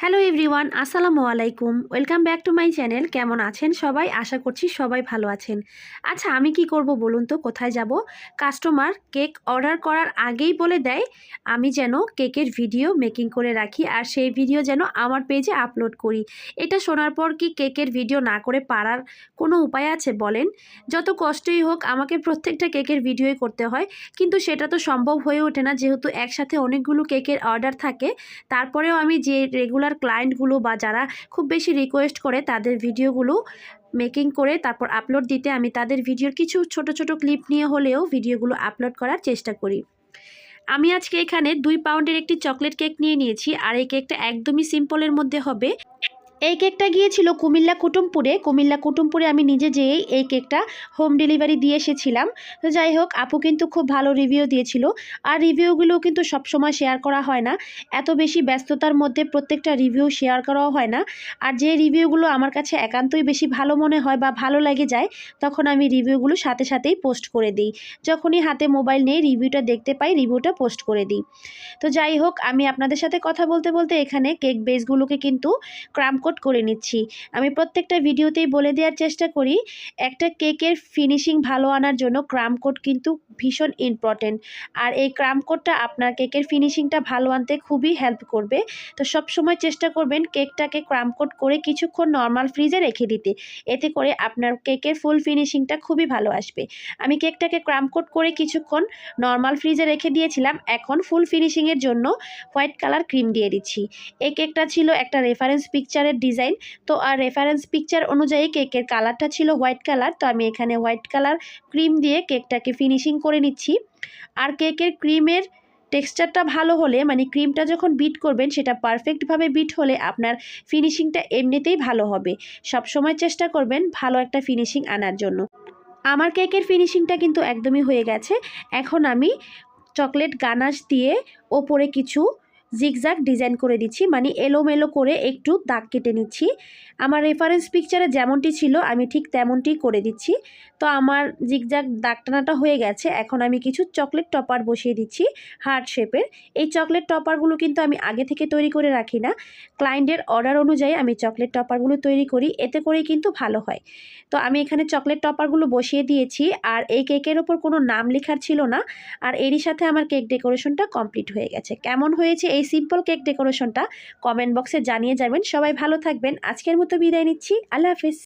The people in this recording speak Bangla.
হ্যালো এভরিওয়ান, আসসালামু আলাইকুম। Welcome back to my channel. কেমন আছেন সবাই? আশা করছি সবাই ভালো আছেন। আচ্ছা, আমি কি করব বলুন তো? কোথায় যাব? কাস্টমার কেক অর্ডার করার আগেই বলে দেয় আমি যেন কেকের ভিডিও মেকিং করে রাখি, আর সেই ভিডিও যেন আমার পেজে আপলোড করি। এটা শোনার পর কি কেকের ভিডিও না করে পারার কোনো উপায় আছে বলেন? যত কষ্টই হোক আমাকে প্রত্যেকটা কেকের ভিডিওই করতে হয়, কিন্তু সেটা তো সম্ভব হয়ে ওঠে না, যেহেতু একসাথে অনেকগুলো কেকের অর্ডার থাকে। তারপরেও আমি যে রেগুলার ক্লায়েন্টগুলো বা যারা খুব বেশি রিকোয়েস্ট করে তাদের ভিডিওগুলো মেকিং করে তারপর আপলোড দিতে আমি তাদের ভিডিওর কিছু ছোট ছোট ক্লিপ নিয়ে হলেও ভিডিওগুলো আপলোড করার চেষ্টা করি। আমি আজকে এখানে 2 পাউন্ডের একটি চকলেট কেক নিয়ে নিয়েছি, আর এই কেকটা একদমই সিম্পলের মধ্যে হবে। এই কেকটা গিয়েছিল কুমিল্লা কুটুমপুরে আমি নিজে যেয়েই এই কেকটা হোম ডেলিভারি দিয়ে এসেছিলাম। তো যাই হোক, আপু কিন্তু খুব ভালো রিভিউ দিয়েছিল, আর রিভিউগুলোও কিন্তু সবসময় শেয়ার করা হয় না। এত বেশি ব্যস্ততার মধ্যে প্রত্যেকটা রিভিউ শেয়ার করাও হয় না। আর যে রিভিউগুলো আমার কাছে একান্তই বেশি ভালো মনে হয় বা ভালো লেগে যায়, তখন আমি রিভিউগুলো সাথে সাথেই পোস্ট করে দিই। যখনই হাতে মোবাইল নিয়ে রিভিউটা দেখতে পাই, রিভিউটা পোস্ট করে দিই। তো যাই হোক, আমি আপনাদের সাথে কথা বলতে বলতে এখানে কেক বেসগুলোকে কিন্তু ক্রাম কোট করে নিচ্ছি। আমি প্রত্যেকটা ভিডিওতেই বলে দেওয়ার চেষ্টা করি, একটা কেকের ফিনিশিং ভালো আনার জন্য ক্রাম কোট কিন্তু ভীষণ ইম্পর্টেন্ট। আর এই ক্রাম কোটটা আপনার কেকের ফিনিশিংটা ভালো আনতে খুবই হেল্প করবে। তো সব সময় চেষ্টা করবেন কেকটাকে ক্রাম কোট করে কিছুক্ষণ নর্মাল ফ্রিজে রেখে দিতে। এতে করে আপনার কেকের ফুল ফিনিশিংটা খুবই ভালো আসবে। আমি কেকটাকে ক্রাম কোট করে কিছুক্ষণ নর্মাল ফ্রিজে রেখে দিয়েছিলাম। এখন ফুল ফিনিশিংয়ের জন্য হোয়াইট কালার ক্রিম দিয়ে দিচ্ছি। এই কেকটা ছিল একটা রেফারেন্স পিকচারের ডিজাইন। তো আর রেফারেন্স পিকচার অনুযায়ী কেকের কালারটা ছিল হোয়াইট কালার। তো আমি এখানে হোয়াইট কালার ক্রিম দিয়ে কেকটাকে ফিনিশিং করে নিচ্ছি। আর কেকের ক্রিমের টেক্সচারটা ভালো হলে, মানে ক্রিমটা যখন বিট করবেন সেটা পারফেক্টভাবে বিট হলে আপনার ফিনিশিংটা এমনিতেই ভালো হবে। সবসময় চেষ্টা করবেন ভালো একটা ফিনিশিং আনার জন্য। আমার কেকের ফিনিশিংটা কিন্তু একদমই হয়ে গেছে। এখন আমি চকলেট গানাশ দিয়ে ওপরে কিছু জিগজ্যাগ ডিজাইন করে দিচ্ছি, মানে এলোমেলো করে একটু দাগ কেটে নিচ্ছি। আমার রেফারেন্স পিকচারে যেমনটি ছিল আমি ঠিক তেমনটি করে দিচ্ছি। তো আমার জিগজ্যাগ দাগ টানাটা হয়ে গেছে। এখন আমি কিছু চকলেট টপার বসিয়ে দিচ্ছি হার্ট শেপের। এই চকলেট টপারগুলো কিন্তু আমি আগে থেকে তৈরি করে রাখি না, ক্লায়েন্টের অর্ডার অনুযায়ী আমি চকলেট টপারগুলো তৈরি করি, এতে করেই কিন্তু ভালো হয়। তো আমি এখানে চকলেট টপারগুলো বসিয়ে দিয়েছি। আর এই কেকের ওপর কোনো নাম লেখার ছিল না, আর এরই সাথে আমার কেক ডেকোরেশনটা কমপ্লিট হয়ে গেছে। কেমন হয়েছে এই সিম্পল কেক ডেকোরেশনটা কমেন্ট বক্সে জানিয়ে যাবেন। সবাই ভালো থাকবেন। আজকের মতো বিদায় নিচ্ছি। আল্লাহ হাফিজ।